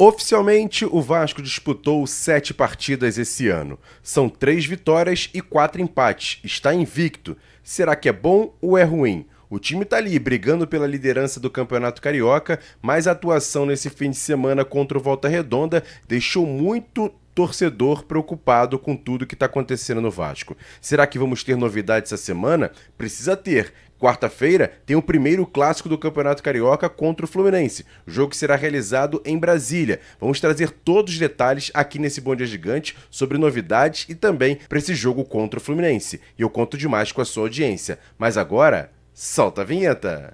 Oficialmente, o Vasco disputou 7 partidas esse ano. São 3 vitórias e 4 empates. Está invicto. Será que é bom ou é ruim? O time tá ali brigando pela liderança do Campeonato Carioca, mas a atuação nesse fim de semana contra o Volta Redonda deixou muito torcedor preocupado com tudo que está acontecendo no Vasco. Será que vamos ter novidades essa semana? Precisa ter. Quarta-feira tem o primeiro clássico do Campeonato Carioca contra o Fluminense. O jogo será realizado em Brasília. Vamos trazer todos os detalhes aqui nesse Bom Dia Gigante sobre novidades e também para esse jogo contra o Fluminense. E eu conto demais com a sua audiência. Mas agora, solta a vinheta!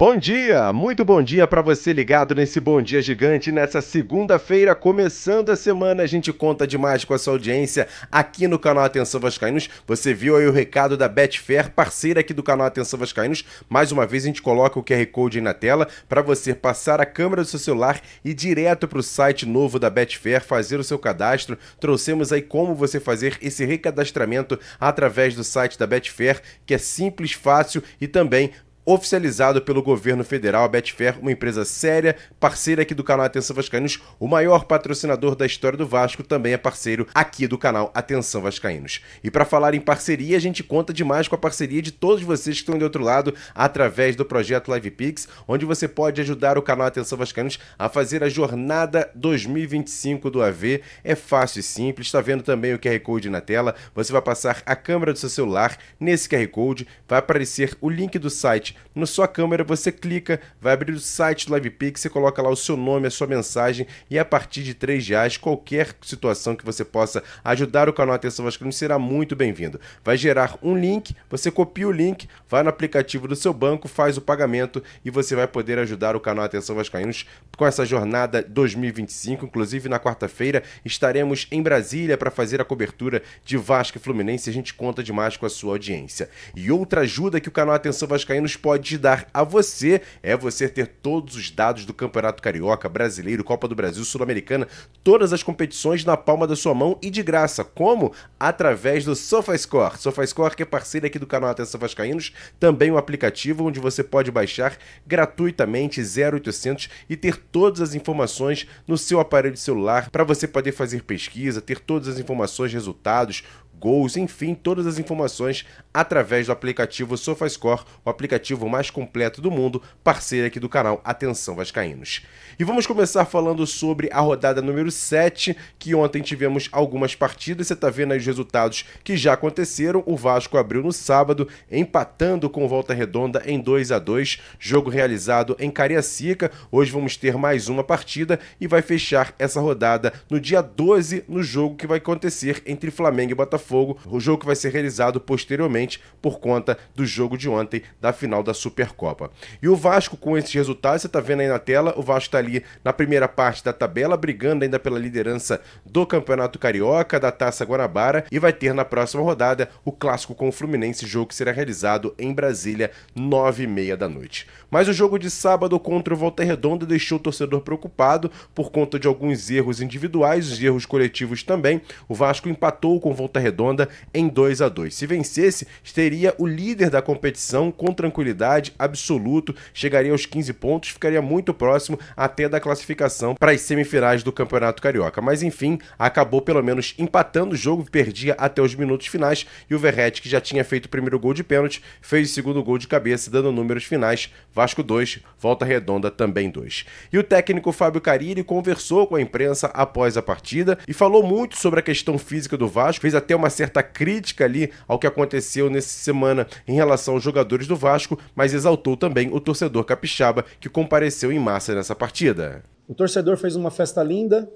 Bom dia, muito bom dia para você ligado nesse Bom Dia Gigante, nessa segunda-feira, começando a semana, a gente conta demais com a sua audiência aqui no canal Atenção Vascaínos. Você viu aí o recado da Betfair, parceira aqui do canal Atenção Vascaínos. Mais uma vez a gente coloca o QR Code aí na tela para você passar a câmera do seu celular e ir direto para o site novo da Betfair, fazer o seu cadastro. Trouxemos aí como você fazer esse recadastramento através do site da Betfair, que é simples, fácil e também oficializado pelo governo federal. A Betfair, uma empresa séria, parceira aqui do canal Atenção Vascaínos, o maior patrocinador da história do Vasco, também é parceiro aqui do canal Atenção Vascaínos. E para falar em parceria, a gente conta demais com a parceria de todos vocês que estão do outro lado, através do projeto LivePix, onde você pode ajudar o canal Atenção Vascaínos a fazer a jornada 2025 do AV. É fácil e simples, está vendo também o QR Code na tela, você vai passar a câmera do seu celular nesse QR Code, vai aparecer o link do site na sua câmera, você clica, vai abrir o site do LivePix, você coloca lá o seu nome, a sua mensagem e a partir de R$3, qualquer situação que você possa ajudar o canal Atenção Vascaínos será muito bem-vindo. Vai gerar um link, você copia o link, vai no aplicativo do seu banco, faz o pagamento e você vai poder ajudar o canal Atenção Vascaínos com essa jornada 2025. Inclusive na quarta-feira estaremos em Brasília para fazer a cobertura de Vasco e Fluminense. A gente conta demais com a sua audiência. E outra ajuda que o canal Atenção Vascaínos pode dar a você é você ter todos os dados do Campeonato Carioca, Brasileiro, Copa do Brasil, Sul-Americana, todas as competições na palma da sua mão e de graça. Como? Através do SofaScore. SofaScore, que é parceiro aqui do canal Atenção Vascaínos, também um aplicativo onde você pode baixar gratuitamente 0800 e ter todas as informações no seu aparelho celular para você poder fazer pesquisa, ter todas as informações, resultados, gols, enfim, todas as informações através do aplicativo SofaScore, o aplicativo mais completo do mundo, parceiro aqui do canal Atenção Vascaínos. E vamos começar falando sobre a rodada número 7, que ontem tivemos algumas partidas. Você está vendo aí os resultados que já aconteceram. O Vasco abriu no sábado, empatando com o Volta Redonda em 2-2, jogo realizado em Cariacica. Hoje vamos ter mais uma partida e vai fechar essa rodada no dia 12, no jogo que vai acontecer entre Flamengo e Botafogo, o jogo que vai ser realizado posteriormente por conta do jogo de ontem da final da Supercopa. E o Vasco, com esses resultados, você está vendo aí na tela, o Vasco está ali na primeira parte da tabela, brigando ainda pela liderança do Campeonato Carioca, da Taça Guanabara, e vai ter na próxima rodada o clássico com o Fluminense, jogo que será realizado em Brasília, 9h30 da noite. Mas o jogo de sábado contra o Volta Redonda deixou o torcedor preocupado por conta de alguns erros individuais, os erros coletivos também. O Vasco empatou com o Volta Redonda Redonda em 2-2. Se vencesse, teria o líder da competição com tranquilidade, absoluto, chegaria aos 15 pontos, ficaria muito próximo até da classificação para as semifinais do Campeonato Carioca. Mas enfim, acabou pelo menos empatando o jogo, perdia até os minutos finais e o Verratti, que já tinha feito o primeiro gol de pênalti, fez o segundo gol de cabeça, dando números finais: Vasco 2, Volta Redonda também 2. E o técnico Fábio Carille conversou com a imprensa após a partida e falou muito sobre a questão física do Vasco, fez até uma certa crítica ali ao que aconteceu nessa semana em relação aos jogadores do Vasco, mas exaltou também o torcedor capixaba que compareceu em massa nessa partida. O torcedor fez uma festa linda,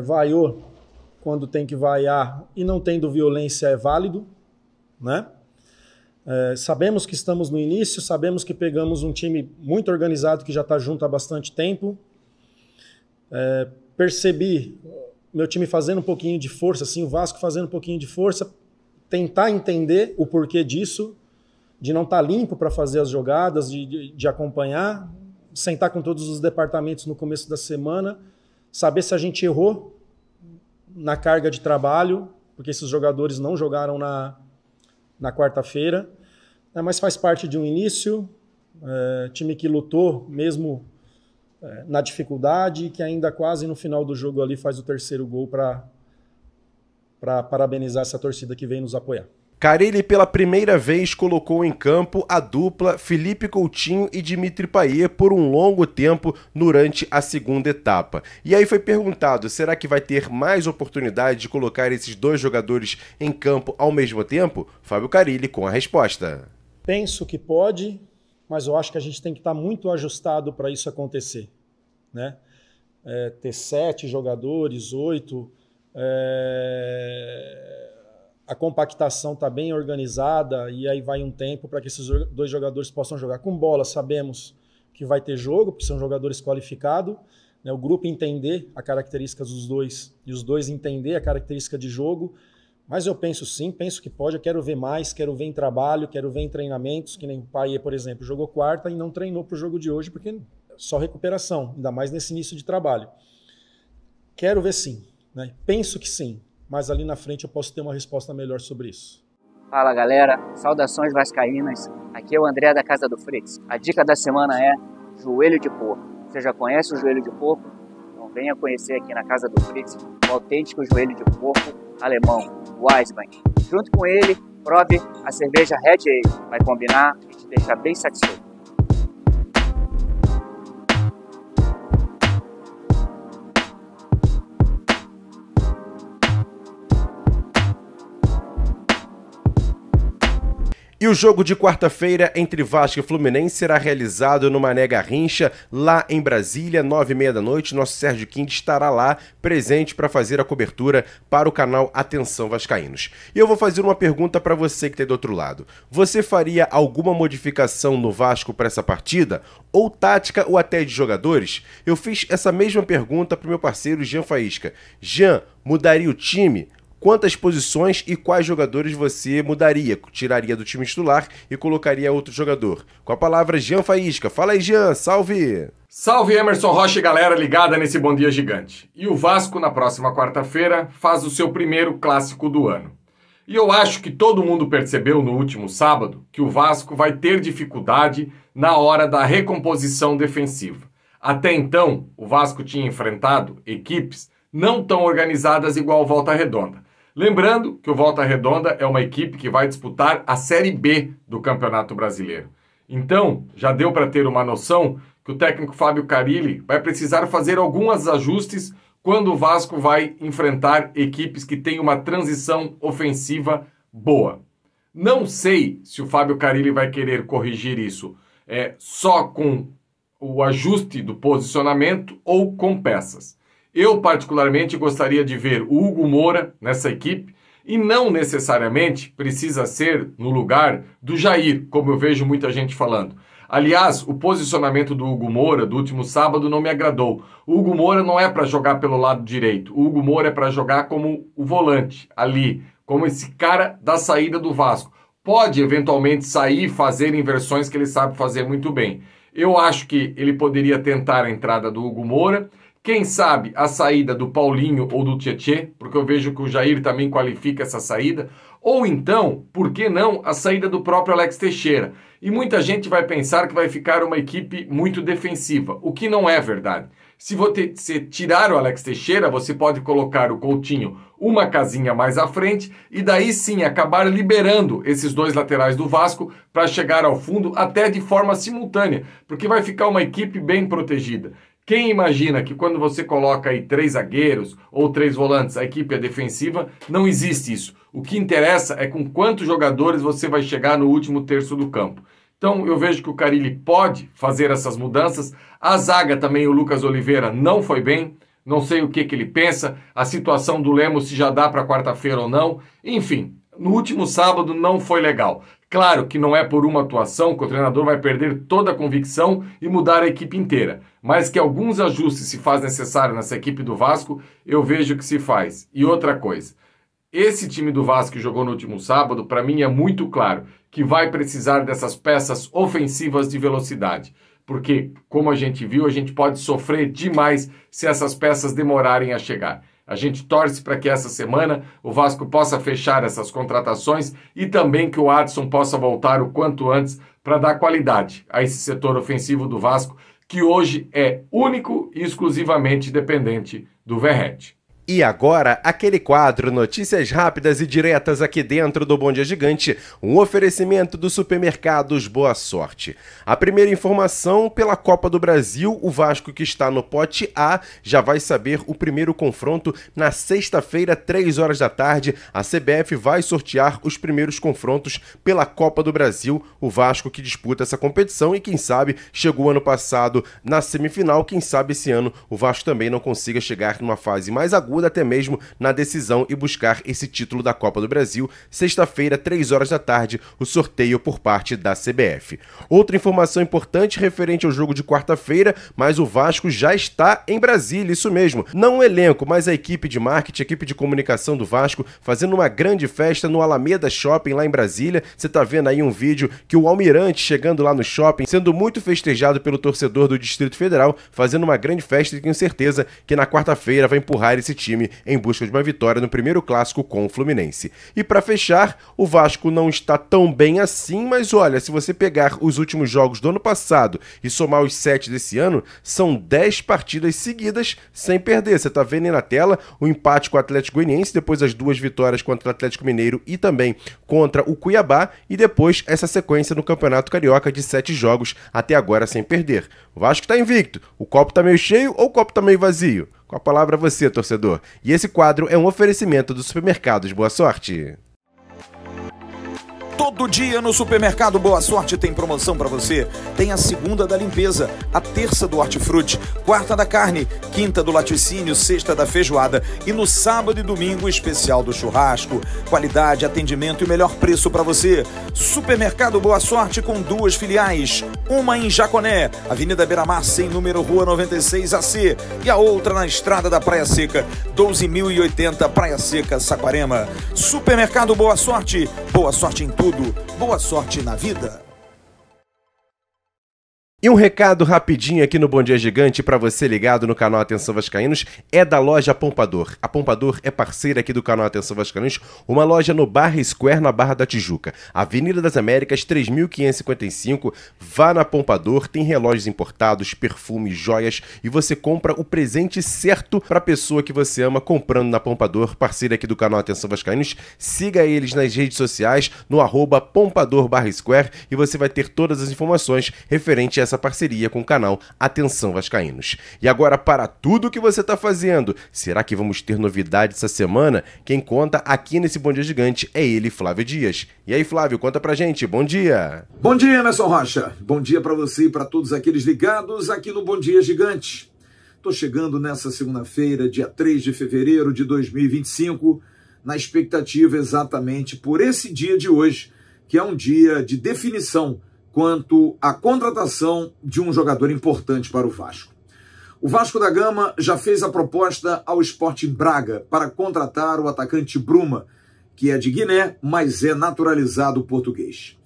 vaiou quando tem que vaiar e não tendo violência é válido, né? Sabemos que estamos no início, sabemos que pegamos um time muito organizado que já está junto há bastante tempo. Percebi meu time fazendo um pouquinho de força, assim, o Vasco fazendo um pouquinho de força, tentar entender o porquê disso, de não estar limpo para fazer as jogadas, de acompanhar, sentar com todos os departamentos no começo da semana, saber se a gente errou na carga de trabalho, porque esses jogadores não jogaram na quarta-feira, mas faz parte de um início, time que lutou mesmo na dificuldade e que ainda quase no final do jogo ali faz o terceiro gol para parabenizar essa torcida que vem nos apoiar. Carille pela primeira vez colocou em campo a dupla Felipe Coutinho e Dimitri Payet por um longo tempo durante a segunda etapa. E aí foi perguntado, será que vai ter mais oportunidade de colocar esses dois jogadores em campo ao mesmo tempo? Fábio Carille com a resposta. Penso que pode, mas eu acho que a gente tem que estar muito ajustado para isso acontecer, né? Ter 7 jogadores, 8... A compactação está bem organizada e aí vai um tempo para que esses dois jogadores possam jogar. Com bola, sabemos que vai ter jogo, porque são jogadores qualificados, né? O grupo entender a característica dos dois e os dois entender a característica de jogo. Mas eu penso sim, penso que pode. Eu quero ver mais, quero ver em trabalho, quero ver em treinamentos, que nem o Payet, por exemplo, jogou quarta e não treinou para o jogo de hoje, porque só recuperação, ainda mais nesse início de trabalho. Quero ver sim, né? Penso que sim. Mas ali na frente eu posso ter uma resposta melhor sobre isso. Fala galera, saudações vascaínas, aqui é o André da Casa do Fritz. A dica da semana é joelho de porco. Você já conhece o joelho de porco? Então venha conhecer aqui na Casa do Fritz o autêntico joelho de porco alemão, Weissbein. Junto com ele, prove a cerveja Red Ale, vai combinar e te deixar bem satisfeito. E o jogo de quarta-feira entre Vasco e Fluminense será realizado no Mané Garrincha, lá em Brasília, 9h30 da noite. Nosso Sérgio Quinte estará lá, presente para fazer a cobertura para o canal Atenção Vascaínos. E eu vou fazer uma pergunta para você que está do outro lado. Você faria alguma modificação no Vasco para essa partida? Ou tática ou até de jogadores? Eu fiz essa mesma pergunta para o meu parceiro Jean Faísca. Jean, mudaria o time? Quantas posições e quais jogadores você mudaria? Tiraria do time titular e colocaria outro jogador? Com a palavra, Jean Faísca. Fala aí, Jean. Salve! Salve, Emerson Rocha e galera ligada nesse Bom Dia Gigante. E o Vasco, na próxima quarta-feira, faz o seu primeiro clássico do ano. E eu acho que todo mundo percebeu no último sábado que o Vasco vai ter dificuldade na hora da recomposição defensiva. Até então, o Vasco tinha enfrentado equipes não tão organizadas igual o Volta Redonda. Lembrando que o Volta Redonda é uma equipe que vai disputar a Série B do Campeonato Brasileiro. Então, já deu para ter uma noção que o técnico Fábio Carille vai precisar fazer alguns ajustes quando o Vasco vai enfrentar equipes que têm uma transição ofensiva boa. Não sei se o Fábio Carille vai querer corrigir isso só com o ajuste do posicionamento ou com peças. Eu, particularmente, gostaria de ver o Hugo Moura nessa equipe e não necessariamente precisa ser no lugar do Jair, como eu vejo muita gente falando. Aliás, o posicionamento do Hugo Moura do último sábado não me agradou. O Hugo Moura não é para jogar pelo lado direito. O Hugo Moura é para jogar como o volante, ali, como esse cara da saída do Vasco. Pode, eventualmente, sair e fazer inversões que ele sabe fazer muito bem. Eu acho que ele poderia tentar a entrada do Hugo Moura, Quem sabe a saída do Paulinho ou do Tietê, porque eu vejo que o Jair também qualifica essa saída. Ou então, por que não, a saída do próprio Alex Teixeira. E muita gente vai pensar que vai ficar uma equipe muito defensiva, o que não é verdade. Se você tirar o Alex Teixeira, você pode colocar o Coutinho uma casinha mais à frente e daí sim acabar liberando esses dois laterais do Vasco para chegar ao fundo até de forma simultânea, porque vai ficar uma equipe bem protegida. Quem imagina que quando você coloca aí 3 zagueiros ou 3 volantes, a equipe é defensiva? Não existe isso. O que interessa é com quantos jogadores você vai chegar no último terço do campo. Então eu vejo que o Carille pode fazer essas mudanças. A zaga também, o Lucas Oliveira não foi bem. Não sei o que ele pensa. A situação do Lemos, se já dá para quarta-feira ou não. Enfim, no último sábado não foi legal. Claro que não é por uma atuação que o treinador vai perder toda a convicção e mudar a equipe inteira. Mas que alguns ajustes se faz necessário nessa equipe do Vasco, eu vejo que se faz. E outra coisa, esse time do Vasco que jogou no último sábado, para mim é muito claro que vai precisar dessas peças ofensivas de velocidade. Porque, como a gente viu, a gente pode sofrer demais se essas peças demorarem a chegar. A gente torce para que essa semana o Vasco possa fechar essas contratações e também que o Adson possa voltar o quanto antes para dar qualidade a esse setor ofensivo do Vasco, que hoje é único e exclusivamente dependente do Verratti. E agora, aquele quadro Notícias Rápidas e Diretas aqui dentro do Bom Dia Gigante, um oferecimento do Supermercados Boa Sorte. A primeira informação, pela Copa do Brasil, o Vasco que está no pote A já vai saber o primeiro confronto na sexta-feira, 3 horas da tarde. A CBF vai sortear os primeiros confrontos pela Copa do Brasil, o Vasco que disputa essa competição e quem sabe chegou ano passado na semifinal, quem sabe esse ano o Vasco também não consiga chegar numa fase mais aguda, até mesmo na decisão e buscar esse título da Copa do Brasil. Sexta-feira, 3 horas da tarde, o sorteio por parte da CBF. Outra informação importante referente ao jogo de quarta-feira, mas o Vasco já está em Brasília, isso mesmo. Não o elenco, mas a equipe de marketing, a equipe de comunicação do Vasco, fazendo uma grande festa no Alameda Shopping lá em Brasília. Você tá vendo aí um vídeo que o Almirante chegando lá no shopping, sendo muito festejado pelo torcedor do Distrito Federal, fazendo uma grande festa e tenho certeza que na quarta-feira vai empurrar esse time em busca de uma vitória no primeiro clássico com o Fluminense. E para fechar, o Vasco não está tão bem assim, mas olha, se você pegar os últimos jogos do ano passado e somar os 7 desse ano, são 10 partidas seguidas sem perder. Você tá vendo aí na tela o empate com o Atlético Goianiense, depois as 2 vitórias contra o Atlético Mineiro e também contra o Cuiabá, e depois essa sequência no Campeonato Carioca de 7 jogos até agora sem perder. O Vasco está invicto. O copo tá meio cheio ou o copo tá meio vazio? Com a palavra a você, torcedor. E esse quadro é um oferecimento do Supermercados Boa Sorte. Todo dia no Supermercado Boa Sorte tem promoção para você. Tem a segunda da limpeza, a terça do hortifruti, quarta da carne, quinta do laticínio, sexta da feijoada e no sábado e domingo o especial do churrasco. Qualidade, atendimento e melhor preço para você. Supermercado Boa Sorte com 2 filiais. Uma em Jaconé, Avenida Beira-Mar, sem número, Rua 96AC. E a outra na Estrada da Praia Seca, 12.080, Praia Seca, Saquarema. Supermercado Boa Sorte em tudo. Boa sorte na vida. E um recado rapidinho aqui no Bom Dia Gigante para você ligado no canal Atenção Vascaínos é da loja Pompador. A Pompador é parceira aqui do canal Atenção Vascaínos, uma loja no Barra Square, na Barra da Tijuca. Avenida das Américas, 3.555. Vá na Pompador, tem relógios importados, perfumes, joias e você compra o presente certo para a pessoa que você ama comprando na Pompador, parceira aqui do canal Atenção Vascaínos. Siga eles nas redes sociais no @Pompador Barra Square e você vai ter todas as informações referente a essa parceria com o canal Atenção Vascaínos. E agora, para tudo que você está fazendo, será que vamos ter novidades essa semana? Quem conta aqui nesse Bom Dia Gigante é ele, Flávio Dias. E aí, Flávio, conta pra gente. Bom dia! Bom dia, Emerson Rocha. Bom dia para você e para todos aqueles ligados aqui no Bom Dia Gigante. Tô chegando nessa segunda-feira, dia 3 de fevereiro de 2025, na expectativa exatamente por esse dia de hoje, que é um dia de definição quanto à contratação de um jogador importante para o Vasco. O Vasco da Gama já fez a proposta ao Sporting Braga para contratar o atacante Bruma, que é de Guiné, mas é naturalizado português.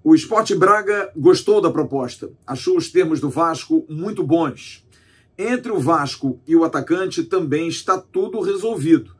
O Sporting Braga gostou da proposta, achou os termos do Vasco muito bons Entre o Vasco e o atacante também está tudo resolvido.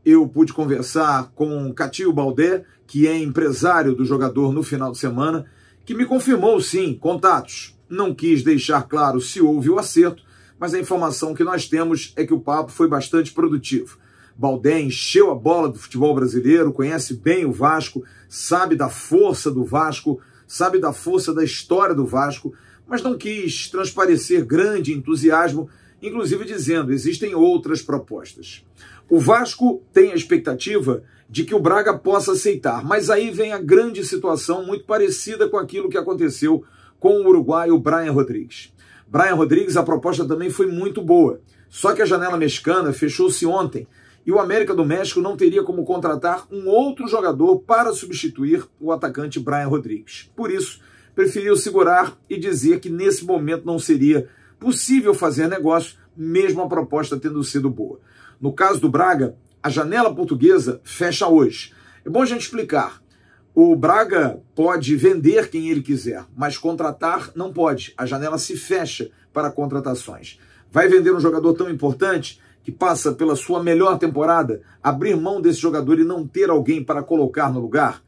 Eu pude conversar com Catinho Baldé, que é empresário do jogador no final de semana, que me confirmou sim, contatos. Não quis deixar claro se houve o acerto, mas a informação que nós temos é que o papo foi bastante produtivo. Baldé encheu a bola do futebol brasileiro, conhece bem o Vasco, sabe da força do Vasco, sabe da força da história do Vasco, mas não quis transparecer grande entusiasmo, inclusive dizendo, existem outras propostas. O Vasco tem a expectativa de que o Braga possa aceitar, mas aí vem a grande situação muito parecida com aquilo que aconteceu com o uruguaio Brian Rodrigues. Brian Rodrigues, a proposta também foi muito boa, só que a janela mexicana fechou-se ontem e o América do México não teria como contratar um outro jogador para substituir o atacante Brian Rodrigues. Por isso, preferiu segurar e dizer que nesse momento não seria possível fazer negócio, mesmo a proposta tendo sido boa. No caso do Braga, a janela portuguesa fecha hoje. É bom a gente explicar. O Braga pode vender quem ele quiser, mas contratar não pode. A janela se fecha para contratações. Vai vender um jogador tão importante que passa pela sua melhor temporada, abrir mão desse jogador e não ter alguém para colocar no lugar?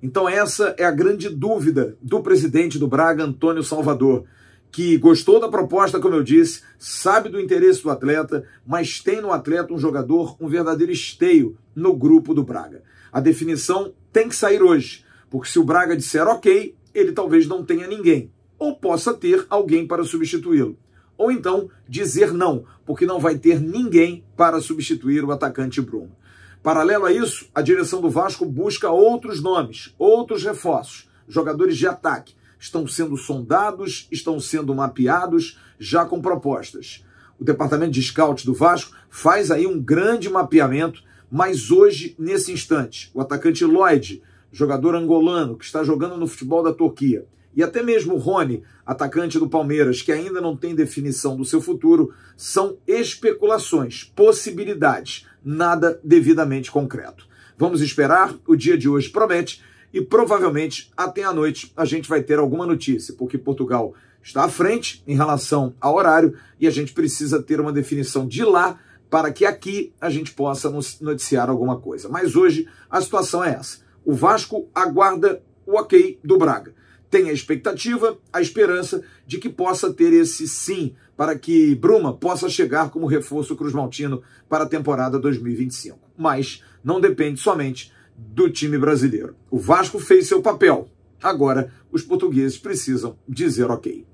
Então essa é a grande dúvida do presidente do Braga, Antônio Salvador, que gostou da proposta, como eu disse, sabe do interesse do atleta, mas tem no atleta um jogador, um verdadeiro esteio no grupo do Braga. A definição tem que sair hoje, porque se o Braga disser ok, ele talvez não tenha ninguém, ou possa ter alguém para substituí-lo. Ou então dizer não, porque não vai ter ninguém para substituir o atacante Bruno. Paralelo a isso, a direção do Vasco busca outros nomes, outros reforços, jogadores de ataque. Estão sendo sondados, estão sendo mapeados, já com propostas. O departamento de scout do Vasco faz aí um grande mapeamento, mas hoje, nesse instante, o atacante Lloyd, jogador angolano que está jogando no futebol da Turquia, e até mesmo o Rony, atacante do Palmeiras, que ainda não tem definição do seu futuro, são especulações, possibilidades, nada devidamente concreto. Vamos esperar, o dia de hoje promete, e provavelmente até à noite a gente vai ter alguma notícia, porque Portugal está à frente em relação ao horário e a gente precisa ter uma definição de lá para que aqui a gente possa noticiar alguma coisa. Mas hoje a situação é essa. O Vasco aguarda o ok do Braga. Tem a expectativa, a esperança de que possa ter esse sim para que Bruma possa chegar como reforço cruzmaltino para a temporada 2025. Mas não depende somente do time brasileiro. O Vasco fez seu papel. Agora, os portugueses precisam dizer ok.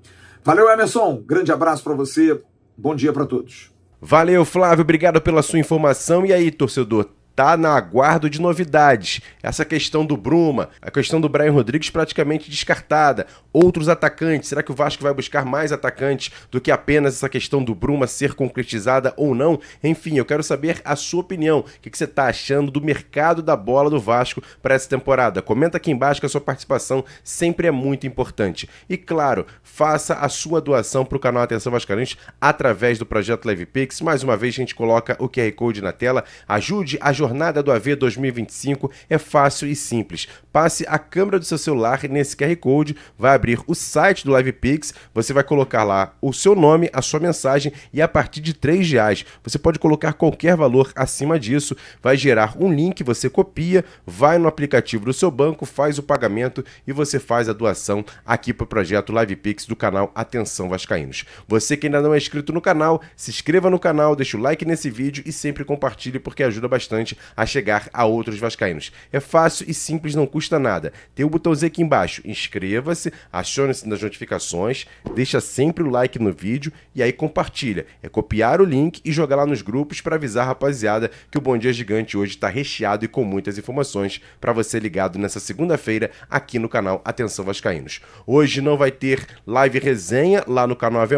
Valeu, Emerson. Grande abraço para você. Bom dia para todos. Valeu, Flávio. Obrigado pela sua informação. E aí, torcedor? Tá na aguardo de novidades. Essa questão do Bruma, a questão do Brian Rodrigues praticamente descartada. Outros atacantes, será que o Vasco vai buscar mais atacantes do que apenas essa questão do Bruma ser concretizada ou não? Enfim, eu quero saber a sua opinião. O que você está achando do mercado da bola do Vasco para essa temporada? Comenta aqui embaixo que a sua participação sempre é muito importante. E claro, faça a sua doação para o canal Atenção Vascaínos através do projeto LivePix. Mais uma vez a gente coloca o QR Code na tela. Ajude a Jornada do AV 2025 é fácil e simples. Passe a câmera do seu celular nesse QR Code, vai abrir o site do LivePix, você vai colocar lá o seu nome, a sua mensagem e a partir de R$3, você pode colocar qualquer valor acima disso, vai gerar um link, você copia, vai no aplicativo do seu banco, faz o pagamento e você faz a doação aqui para o projeto LivePix do canal Atenção Vascaínos. Você que ainda não é inscrito no canal, se inscreva no canal, deixa o like nesse vídeo e sempre compartilhe porque ajuda bastante a chegar a outros vascaínos. É fácil e simples, não custa nada. Tem o botãozinho aqui embaixo, inscreva-se, acione-se nas notificações, deixa sempre o like no vídeo e aí compartilha. É copiar o link e jogar lá nos grupos para avisar a rapaziada que o Bom Dia Gigante hoje está recheado e com muitas informações para você ligado nessa segunda-feira aqui no canal Atenção Vascaínos. Hoje não vai ter live resenha lá no canal AV+,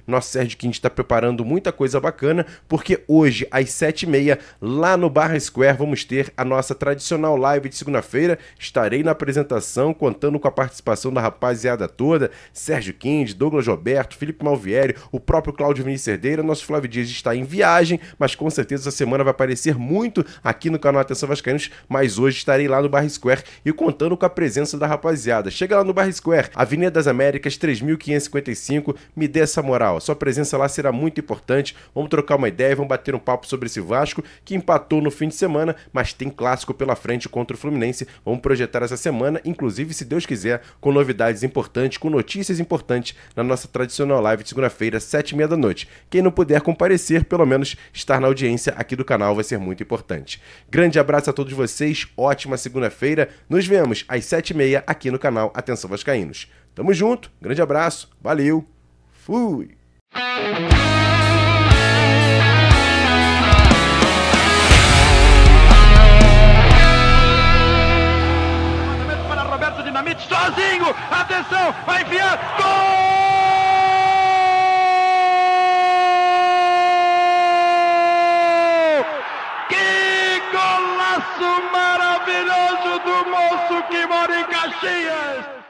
nosso Sérgio Quinte está preparando muita coisa bacana, porque hoje às 7h30 lá no Bar Barra Square vamos ter a nossa tradicional live de segunda-feira. Estarei na apresentação, contando com a participação da rapaziada toda, Sérgio Kind, Douglas Roberto, Felipe Malvieri, o próprio Cláudio Vinícius Cerdeira. Nosso Flávio Dias está em viagem, mas com certeza essa semana vai aparecer muito aqui no canal Atenção Vascaínos, mas hoje estarei lá no Barra Square e contando com a presença da rapaziada. Chega lá no Barra Square, Avenida das Américas, 3555, me dê essa moral. Sua presença lá será muito importante. Vamos trocar uma ideia, vamos bater um papo sobre esse Vasco, que empatou no fim de semana, mas tem clássico pela frente contra o Fluminense. Vamos projetar essa semana, inclusive, se Deus quiser, com novidades importantes, com notícias importantes na nossa tradicional live de segunda-feira, 7h30 da noite. Quem não puder comparecer, pelo menos estar na audiência aqui do canal vai ser muito importante. Grande abraço a todos vocês, ótima segunda-feira. Nos vemos às 7h30 aqui no canal Atenção Vascaínos. Tamo junto, grande abraço, valeu, fui! Para Roberto Dinamite, sozinho, atenção, vai enfiar, gol! Que golaço maravilhoso do moço que mora em Caxias!